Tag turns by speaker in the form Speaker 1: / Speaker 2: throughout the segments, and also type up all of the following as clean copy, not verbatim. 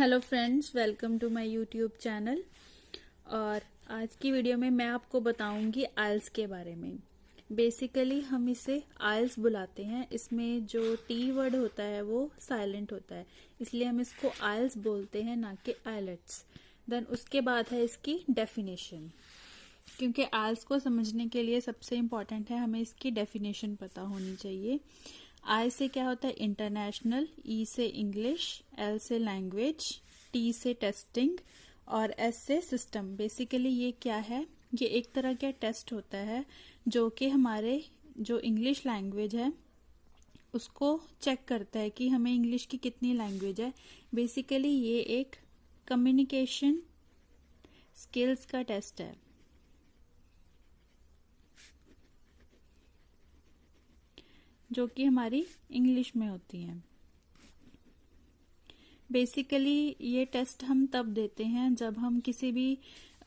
Speaker 1: Hello friends, welcome to my YouTube channel. और आज की वीडियो में मैं आपको बताऊंगी आइल्स के बारे में। बेसिकली हम इसे आइल्स बुलाते हैं। इसमें जो टी वर्ड होता है वो साइलेंट होता है, इसलिए हम इसको आइल्स बोलते हैं, ना कि आइलेट्स। देन उसके बाद है इसकी डेफिनेशन, क्योंकि आइल्स को समझने के लिए सबसे इम्पोर्टेंट है हमें इसकी डेफिनेशन पता होनी चाहिए। आई से क्या होता है इंटरनेशनल, ई से इंग्लिश, एल से लैंग्वेज, टी से टेस्टिंग और एस से सिस्टम। बेसिकली ये क्या है, ये एक तरह का टेस्ट होता है जो कि हमारे जो इंग्लिश लैंग्वेज है उसको चेक करता है कि हमें इंग्लिश की कितनी लैंग्वेज है। बेसिकली ये एक कम्युनिकेशन स्किल्स का टेस्ट है जो कि हमारी इंग्लिश में होती है। बेसिकली ये टेस्ट हम तब देते हैं जब हम किसी भी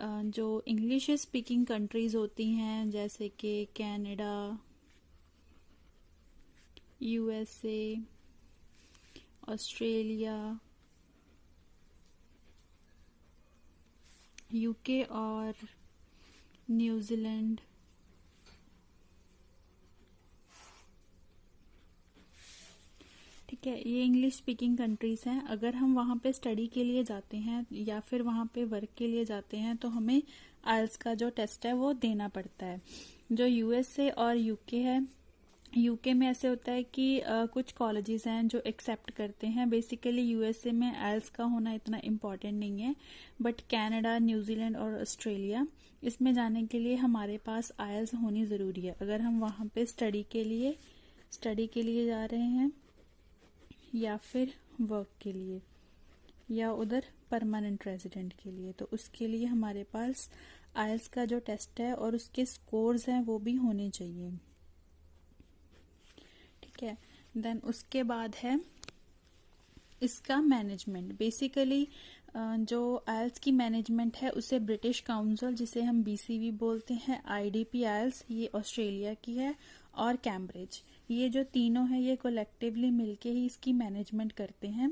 Speaker 1: जो इंग्लिश स्पीकिंग कंट्रीज होती हैं, जैसे कि कनाडा, यूएसए, ऑस्ट्रेलिया, यूके और न्यूजीलैंड, ठीक है, ये इंग्लिश स्पीकिंग कंट्रीज हैं। अगर हम वहाँ पे स्टडी के लिए जाते हैं या फिर वहाँ पे वर्क के लिए जाते हैं तो हमें आइल्स का जो टेस्ट है वो देना पड़ता है। जो यूएसए और यूके है, यूके में ऐसे होता है कि कुछ कॉलेजेस हैं जो एक्सेप्ट करते हैं। बेसिकली यूएसए में आइल्स का होना इतना इम्पोर्टेंट नहीं है, बट कनाडा, न्यूजीलैंड और ऑस्ट्रेलिया, इसमें जाने के लिए हमारे पास आइल्स होनी ज़रूरी है। अगर हम वहाँ पे स्टडी के लिए जा रहे हैं या फिर वर्क के लिए या उधर परमानेंट रेजिडेंट के लिए, तो उसके लिए हमारे पास आइल्स का जो टेस्ट है और उसके स्कोर्स हैं वो भी होने चाहिए, ठीक है। देन उसके बाद है इसका मैनेजमेंट। बेसिकली जो आइल्स की मैनेजमेंट है उसे ब्रिटिश काउंसिल, जिसे हम बीसीबी बोलते हैं, आईडीपी आइल्स, ये ऑस्ट्रेलिया की है, और कैम्ब्रिज, ये जो तीनों है ये कोलेक्टिवली मिलके ही इसकी मैनेजमेंट करते हैं।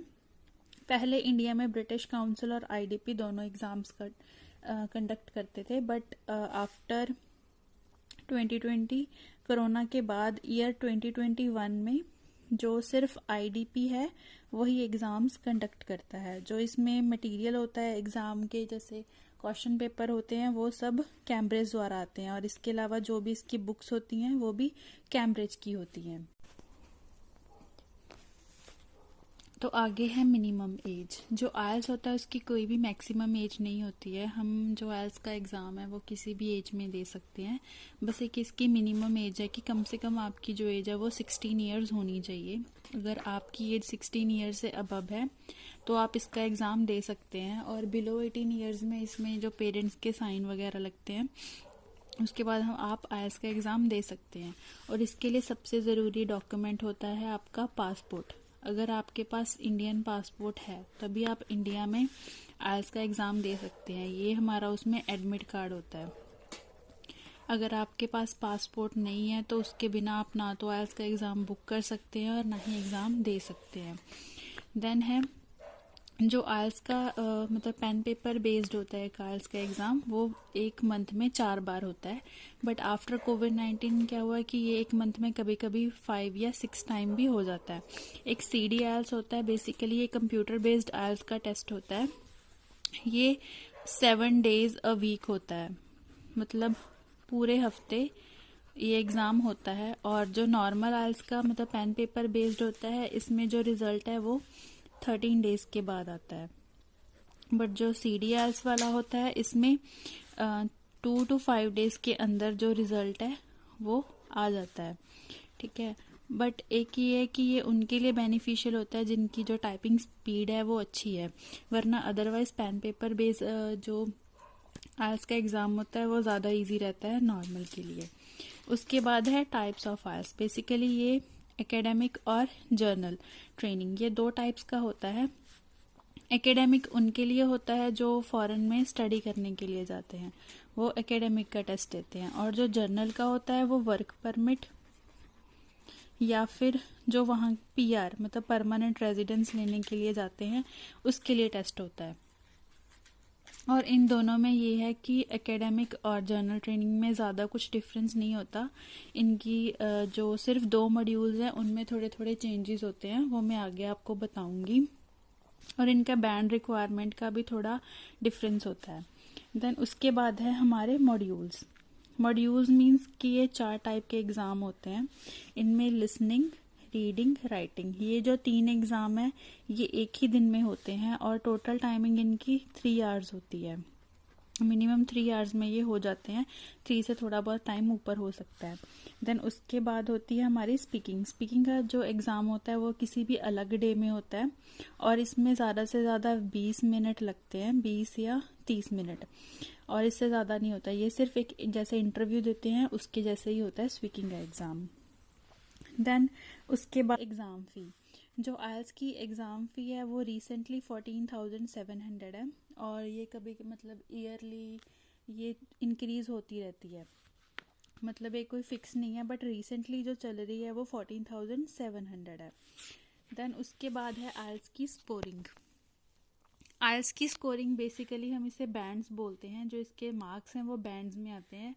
Speaker 1: पहले इंडिया में ब्रिटिश काउंसिल और आईडीपी दोनों एग्जाम्स कंडक्ट करते थे, बट आफ्टर 2020 कोरोना के बाद ईयर 2021 में जो सिर्फ आईडीपी है वही एग्जाम्स कंडक्ट करता है। जो इसमें मटेरियल होता है एग्जाम के, जैसे क्वेश्चन पेपर होते हैं, वो सब कैम्ब्रिज द्वारा आते हैं, और इसके अलावा जो भी इसकी बुक्स होती हैं वो भी कैम्ब्रिज की होती हैं। तो आगे है मिनिमम एज। जो आइल्स होता है उसकी कोई भी मैक्सिमम एज नहीं होती है। हम जो आइल्स का एग्ज़ाम है वो किसी भी एज में दे सकते हैं। बस एक इसकी मिनिमम एज है कि कम से कम आपकी जो एज है वो 16 ईयर्स होनी चाहिए। अगर आपकी एज 16 ईयर्स से अबव है तो आप इसका एग्ज़ाम दे सकते हैं, और बिलो 18 ईयर्स में इसमें जो पेरेंट्स के साइन वगैरह लगते हैं उसके बाद आप आइल्स का एग्ज़ाम दे सकते हैं। और इसके लिए सबसे ज़रूरी डॉक्यूमेंट होता है आपका पासपोर्ट। अगर आपके पास इंडियन पासपोर्ट है तभी आप इंडिया में आइल्स का एग्ज़ाम दे सकते हैं। ये हमारा उसमें एडमिट कार्ड होता है। अगर आपके पास पासपोर्ट नहीं है तो उसके बिना आप ना तो आइल्स का एग्ज़ाम बुक कर सकते हैं और ना ही एग्ज़ाम दे सकते हैं। देन है जो आइल्स का मतलब पेन पेपर बेस्ड होता है आइल्स का एग्ज़ाम, वो एक मंथ में 4 बार होता है। बट आफ्टर कोविड-19 क्या हुआ कि ये एक मंथ में कभी कभी 5 या 6 टाइम भी हो जाता है। एक सीडी आइल्स होता है, बेसिकली ये कंप्यूटर बेस्ड आइल्स का टेस्ट होता है। ये 7 डेज अ वीक होता है, मतलब पूरे हफ्ते ये एग्ज़ाम होता है। और जो नॉर्मल आइल्स का मतलब पेन पेपर बेस्ड होता है, इसमें जो रिज़ल्ट है वो 13 डेज के बाद आता है। बट जो CDIs वाला होता है इसमें 2 to 5 डेज के अंदर जो रिजल्ट है वो आ जाता है, ठीक है। बट एक ये है कि ये उनके लिए बेनिफिशियल होता है जिनकी जो टाइपिंग स्पीड है वो अच्छी है, वरना अदरवाइज पेन पेपर बेस जो आइल्स का एग्ज़ाम होता है वो ज़्यादा इजी रहता है नॉर्मल के लिए। उसके बाद है टाइप्स ऑफ आइल्स। बेसिकली ये एकेडमिक और जर्नल ट्रेनिंग, ये 2 टाइप्स का होता है। एकेडमिक उनके लिए होता है जो फॉरेन में स्टडी करने के लिए जाते हैं, वो एकेडमिक का टेस्ट देते हैं। और जो जर्नल का होता है वो वर्क परमिट या फिर जो वहाँ पीआर मतलब परमानेंट रेजिडेंस लेने के लिए जाते हैं उसके लिए टेस्ट होता है। और इन दोनों में ये है कि एकेडमिक और जर्नल ट्रेनिंग में ज़्यादा कुछ डिफरेंस नहीं होता। इनकी जो सिर्फ 2 मॉड्यूल्स हैं उनमें थोड़े थोड़े चेंजेस होते हैं, वो मैं आगे आपको बताऊंगी। और इनका बैंड रिक्वायरमेंट का भी थोड़ा डिफरेंस होता है। देन उसके बाद है हमारे मॉड्यूल्स। मॉड्यूल्स मीन्स कि ये 4 टाइप के एग्ज़ाम होते हैं। इनमें लिसनिंग, रीडिंग, राइटिंग, ये जो 3 एग्ज़ाम है ये एक ही दिन में होते हैं और टोटल टाइमिंग इनकी 3 आवर्स होती है। मिनिमम 3 आवर्स में ये हो जाते हैं, 3 से थोड़ा बहुत टाइम ऊपर हो सकता है। देन उसके बाद होती है हमारी स्पीकिंग। स्पीकिंग का जो एग्ज़ाम होता है वो किसी भी अलग डे में होता है और इसमें ज़्यादा से ज़्यादा 20 मिनट लगते हैं, 20 या 30 मिनट, और इससे ज़्यादा नहीं होता। ये सिर्फ एक जैसे इंटरव्यू देते हैं उसके जैसे ही होता है स्पीकिंग का एग्ज़ाम। देन उसके बाद एग्ज़ाम फ़ी, जो आइल्स की एग्ज़ाम फ़ी है वो रिसेंटली 14,700 है और ये कभी मतलब ईयरली ये इंक्रीज़ होती रहती है, मतलब ये कोई फिक्स नहीं है, बट रिसेंटली जो चल रही है वो 14,700 है। देन उसके बाद है आइल्स की स्कोरिंग। आइल्स की स्कोरिंग बेसिकली हम इसे बैंड्स बोलते हैं, जो इसके मार्क्स हैं वो बैंड्स में आते हैं।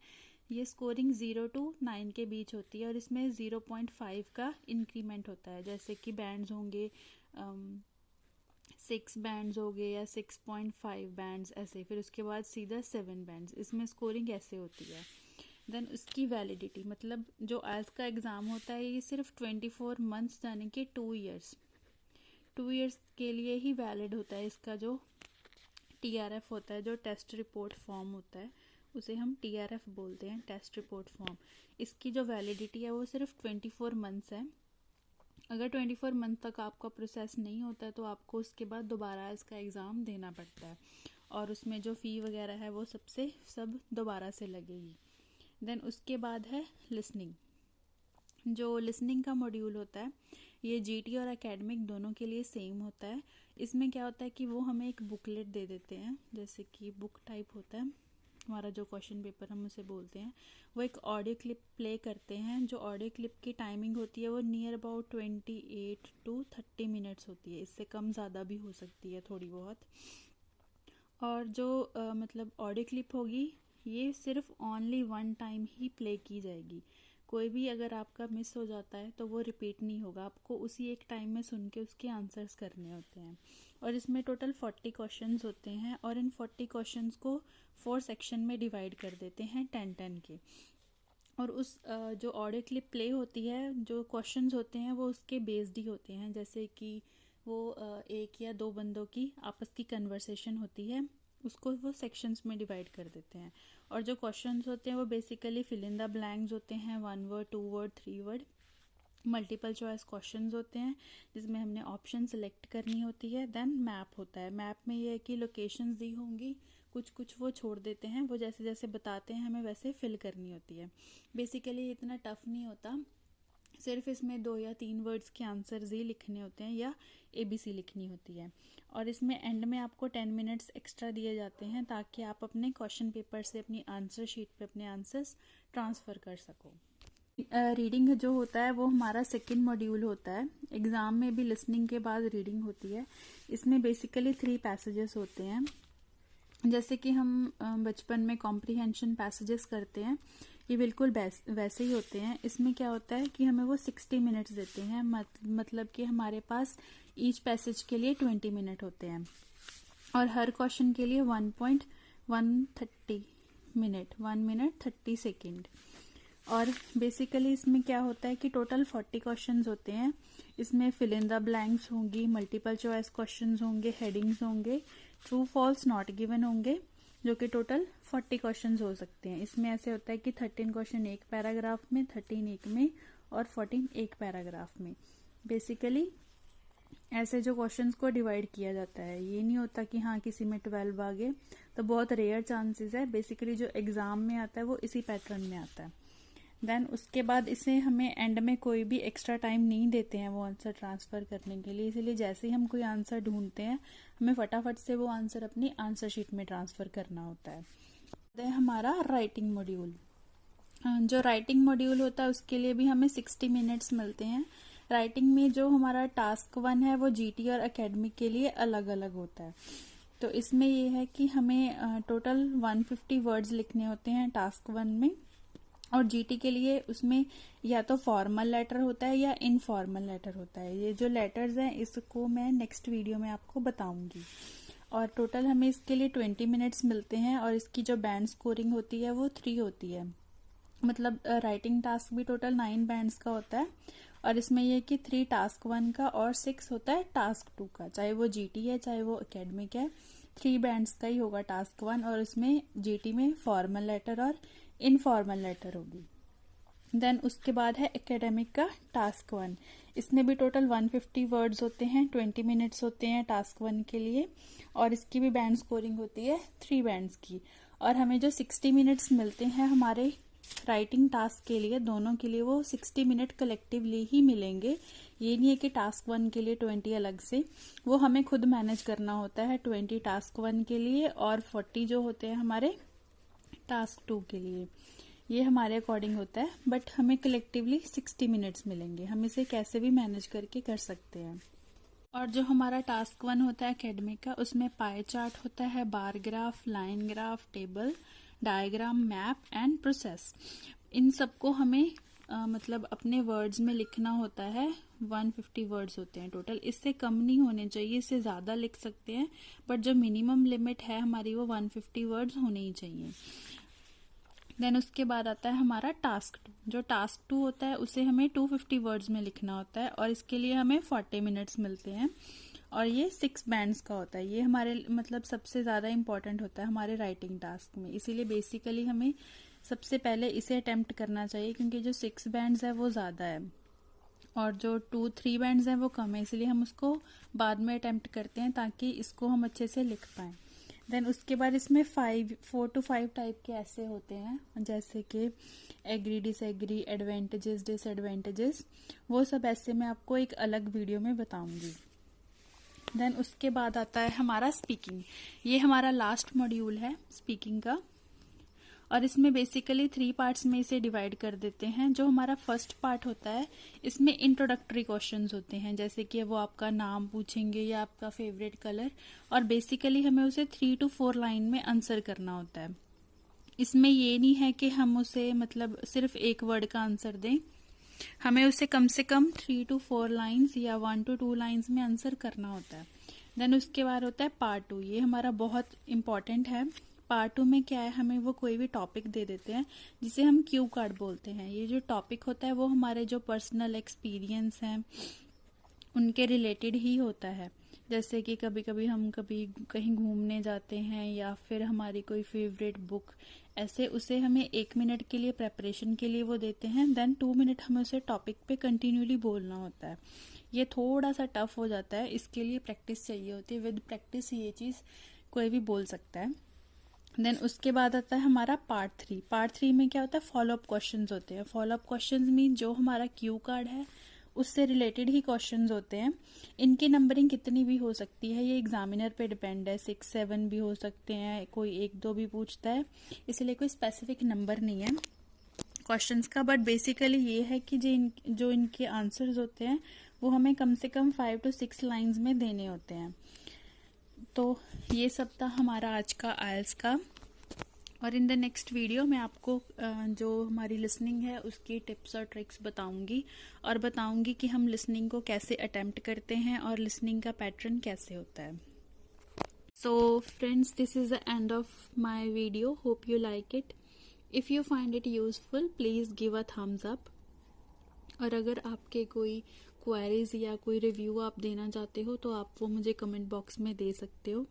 Speaker 1: ये स्कोरिंग 0 to 9 के बीच होती है और इसमें 0.5 का इंक्रीमेंट होता है, जैसे कि बैंड्स होंगे 6 बैंड्स हो गए या 6.5 बैंड्स ऐसे, फिर उसके बाद सीधा 7 बैंड्स, इसमें स्कोरिंग ऐसे होती है। देन उसकी वैलिडिटी, मतलब जो आइल्स का एग्ज़ाम होता है ये सिर्फ 24 मंथ्स यानी कि 2 ईयर्स के लिए ही वैलिड होता है। इसका जो TRF होता है, जो टेस्ट रिपोर्ट फॉर्म होता है, उसे हम TRF बोलते हैं, टेस्ट रिपोर्ट फॉर्म। इसकी जो वैलिडिटी है वो सिर्फ 24 मंथ्स है। अगर 24 मंथ तक आपका प्रोसेस नहीं होता है तो आपको उसके बाद दोबारा इसका एग्ज़ाम देना पड़ता है और उसमें जो फ़ी वगैरह है वो सब दोबारा से लगेगी। देन उसके बाद है लिसनिंग। जो लिसनिंग का मॉड्यूल होता है ये GT और एकेडमिक दोनों के लिए सेम होता है। इसमें क्या होता है कि वो हमें एक बुकलेट दे देते हैं, जैसे कि बुक टाइप होता है हमारा जो क्वेश्चन पेपर हम उसे बोलते हैं। वो एक ऑडियो क्लिप प्ले करते हैं, जो ऑडियो क्लिप की टाइमिंग होती है वो नियर अबाउट 28 to 30 मिनट्स होती है, इससे कम ज़्यादा भी हो सकती है थोड़ी बहुत। और जो मतलब ऑडियो क्लिप होगी ये सिर्फ ओनली 1 टाइम ही प्ले की जाएगी। कोई भी अगर आपका मिस हो जाता है तो वो रिपीट नहीं होगा, आपको उसी एक टाइम में सुन के उसके आंसर्स करने होते हैं। और इसमें टोटल 40 क्वेश्चंस होते हैं और इन 40 क्वेश्चंस को 4 सेक्शन में डिवाइड कर देते हैं 10-10 के। और उस जो ऑडियो क्लिप प्ले होती है, जो क्वेश्चंस होते हैं वो उसके बेस्ड ही होते हैं, जैसे कि वो 1 या 2 बंदों की आपस की कन्वर्सेशन होती है, उसको वो सेक्शंस में डिवाइड कर देते हैं। और जो क्वेश्चंस होते हैं वो basically fill in the blanks होते हैं, 1 word, 2 word, 3 word. Multiple choice questions होते हैं जिसमें हमने ऑप्शन सेलेक्ट करनी होती है। देन मैप होता है, मैप में ये है कि लोकेशंस दी होंगी, कुछ वो छोड़ देते हैं, वो जैसे जैसे बताते हैं हमें वैसे फिल करनी होती है। बेसिकली इतना टफ नहीं होता, सिर्फ इसमें 2 या 3 वर्ड्स के आंसर्स ही लिखने होते हैं या ABC लिखनी होती है। और इसमें एंड में आपको 10 मिनट्स एक्स्ट्रा दिए जाते हैं ताकि आप अपने क्वेश्चन पेपर से अपनी आंसर शीट पे अपने आंसर्स ट्रांसफ़र कर सको। रीडिंग जो होता है वो हमारा सेकंड मॉड्यूल होता है। एग्ज़ाम में भी लिसनिंग के बाद रीडिंग होती है। इसमें बेसिकली 3 पैसेजेस होते हैं, जैसे कि हम बचपन में कॉम्प्रीहेंशन पैसेजेस करते हैं, ये बिल्कुल वैसे ही होते हैं। इसमें क्या होता है कि हमें वो 60 मिनट्स देते हैं, मतलब कि हमारे पास ईच पैसेज के लिए 20 मिनट होते हैं और हर क्वेश्चन के लिए 1.130 मिनट, 1 मिनट 30 सेकेंड। और बेसिकली इसमें क्या होता है कि टोटल 40 क्वेश्चंस होते हैं। इसमें फिल इन द ब्लैंक्स होंगी, मल्टीपल चॉइस क्वेश्चंस होंगे, हेडिंग्स होंगे, ट्रू फॉल्स नॉट गिवन होंगे, जो कि टोटल 40 क्वेश्चंस हो सकते हैं। इसमें ऐसे होता है कि 13 क्वेश्चन एक पैराग्राफ में, 13 एक में और 14 एक पैराग्राफ में। बेसिकली ऐसे जो क्वेश्चंस को डिवाइड किया जाता है, ये नहीं होता कि हाँ किसी में 12 आ गए, तो बहुत रेयर चांसेस है। बेसिकली जो एग्जाम में आता है वो इसी पैटर्न में आता है। देन उसके बाद इसे हमें एंड में कोई भी एक्स्ट्रा टाइम नहीं देते हैं वो आंसर ट्रांसफ़र करने के लिए, इसलिए जैसे ही हम कोई आंसर ढूंढते हैं हमें फटाफट से वो आंसर अपनी आंसर शीट में ट्रांसफ़र करना होता है। हमारा राइटिंग मॉड्यूल। जो राइटिंग मॉड्यूल होता है उसके लिए भी हमें 60 मिनट्स मिलते हैं। राइटिंग में जो हमारा टास्क 1 है वो जीटी और एकेडमिक के लिए अलग अलग होता है। तो इसमें ये है कि हमें टोटल 150 वर्ड्स लिखने होते हैं टास्क 1 में, और जीटी के लिए उसमें या तो फॉर्मल लेटर होता है या इनफॉर्मल लेटर होता है। ये जो लेटर्स हैं इसको मैं नेक्स्ट वीडियो में आपको बताऊंगी। और टोटल हमें इसके लिए 20 मिनट्स मिलते हैं, और इसकी जो बैंड स्कोरिंग होती है वो 3 होती है। मतलब राइटिंग टास्क भी टोटल 9 बैंड्स का होता है, और इसमें यह कि 3 टास्क 1 का और 6 होता है टास्क 2 का। चाहे वो जीटी है चाहे वो एकेडमिक है, 3 बैंड्स का ही होगा टास्क 1, और उसमें जीटी में फॉर्मल लेटर और इनफॉर्मल लेटर होगी। देन उसके बाद है एकेडमिक का टास्क 1। इसमें भी टोटल 150 वर्ड्स होते हैं, 20 मिनट्स होते हैं टास्क 1 के लिए, और इसकी भी बैंड स्कोरिंग होती है 3 बैंड्स की। और हमें जो 60 मिनट्स मिलते हैं हमारे राइटिंग टास्क के लिए, दोनों के लिए वो 60 मिनट कलेक्टिवली ही मिलेंगे। ये नहीं है कि टास्क 1 के लिए 20 अलग से, वो हमें खुद मैनेज करना होता है। 20 टास्क 1 के लिए और 40 जो होते हैं हमारे टास्क 2 के लिए, ये हमारे अकॉर्डिंग होता है। बट हमें कलेक्टिवली 60 मिनट्स मिलेंगे, हम इसे कैसे भी मैनेज करके कर सकते हैं। और जो हमारा टास्क 1 होता है एकेडमिक का, उसमें पाई चार्ट होता है, bar graph, line graph, table, diagram, map and process. इन सबको हमें मतलब अपने वर्ड्स में लिखना होता है। 150 वर्ड्स होते हैं टोटल, इससे कम नहीं होने चाहिए, इससे ज़्यादा लिख सकते हैं, बट जो मिनिमम लिमिट है हमारी वो 150 वर्ड्स होने ही चाहिए। देन उसके बाद आता है हमारा टास्क 2। जो टास्क 2 होता है उसे हमें 250 वर्ड्स में लिखना होता है, और इसके लिए हमें 40 मिनट्स मिलते हैं, और ये 6 बैंड्स का होता है। ये हमारे मतलब सबसे ज़्यादा इंपॉर्टेंट होता है हमारे राइटिंग टास्क में, इसीलिए बेसिकली हमें सबसे पहले इसे अटेम्प्ट करना चाहिए, क्योंकि जो 6 बैंड्स है वो ज़्यादा है और जो 2-3 बैंड्स हैं वो कम है, इसलिए हम उसको बाद में अटेम्प्ट करते हैं ताकि इसको हम अच्छे से लिख पाएँ। देन उसके बाद इसमें 4 to 5 टाइप के ऐसे होते हैं, जैसे कि एग्री, डिसएग्री, एडवांटेजेस, डिसएडवांटेजेस, वो सब ऐसे मैं आपको एक अलग वीडियो में बताऊंगी। देन उसके बाद आता है हमारा स्पीकिंग। ये हमारा लास्ट मॉड्यूल है स्पीकिंग का, और इसमें बेसिकली 3 पार्ट्स में इसे डिवाइड कर देते हैं। जो हमारा फर्स्ट पार्ट होता है इसमें इंट्रोडक्टरी क्वेश्चंस होते हैं, जैसे कि वो आपका नाम पूछेंगे या आपका फेवरेट कलर, और बेसिकली हमें उसे 3 to 4 लाइन में आंसर करना होता है। इसमें ये नहीं है कि हम उसे मतलब सिर्फ एक वर्ड का आंसर दें, हमें उसे कम से कम 3 to 4 लाइन्स या 1 to 2 लाइन्स में आंसर करना होता है। देन उसके बाद होता है पार्ट 2। ये हमारा बहुत इंपॉर्टेंट है। पार्ट 2 में क्या है, हमें वो कोई भी टॉपिक दे देते हैं जिसे हम क्यू कार्ड बोलते हैं। ये जो टॉपिक होता है वो हमारे जो पर्सनल एक्सपीरियंस हैं उनके रिलेटेड ही होता है। जैसे कि कभी कभी हम कभी कहीं घूमने जाते हैं या फिर हमारी कोई फेवरेट बुक, ऐसे उसे हमें 1 मिनट के लिए प्रेपरेशन के लिए वो देते हैं। देन 2 मिनट हमें उसे टॉपिक पे कंटिन्यूली बोलना होता है। ये थोड़ा सा टफ हो जाता है, इसके लिए प्रैक्टिस चाहिए होती है। विद प्रैक्टिस ये चीज़ कोई भी बोल सकता है। देन उसके बाद आता है हमारा पार्ट 3। पार्ट 3 में क्या होता है, फॉलोअप क्वेश्चंस होते हैं। फॉलोअप क्वेश्चंस मीन जो हमारा क्यू कार्ड है उससे रिलेटेड ही क्वेश्चंस होते हैं। इनकी नंबरिंग कितनी भी हो सकती है, ये एग्जामिनर पे डिपेंड है। 6-7 भी हो सकते हैं, कोई 1-2 भी पूछता है, इसलिए कोई स्पेसिफिक नंबर नहीं है क्वेश्चंस का। बट बेसिकली ये है कि जो इनके आंसर्स होते हैं वो हमें कम से कम 5 to 6 लाइन्स में देने होते हैं। तो ये सब था हमारा आज का आइल्स का, और इन द नेक्स्ट वीडियो मैं आपको जो हमारी लिसनिंग है उसकी टिप्स और ट्रिक्स बताऊंगी, और बताऊंगी कि हम लिसनिंग को कैसे अटेम्प्ट करते हैं और लिसनिंग का पैटर्न कैसे होता है। So friends, this is the end of my video. Hope you like it. If you find it useful please give a thumbs up. और अगर आपके कोई क्वेरीज या कोई रिव्यू आप देना चाहते हो तो आप वो मुझे कमेंट बॉक्स में दे सकते हो,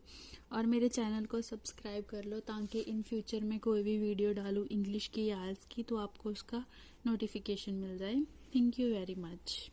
Speaker 1: और मेरे चैनल को सब्सक्राइब कर लो ताकि इन फ्यूचर में कोई भी वीडियो डालूँ इंग्लिश की या आइल्स की तो आपको उसका नोटिफिकेशन मिल जाए। Thank you very much.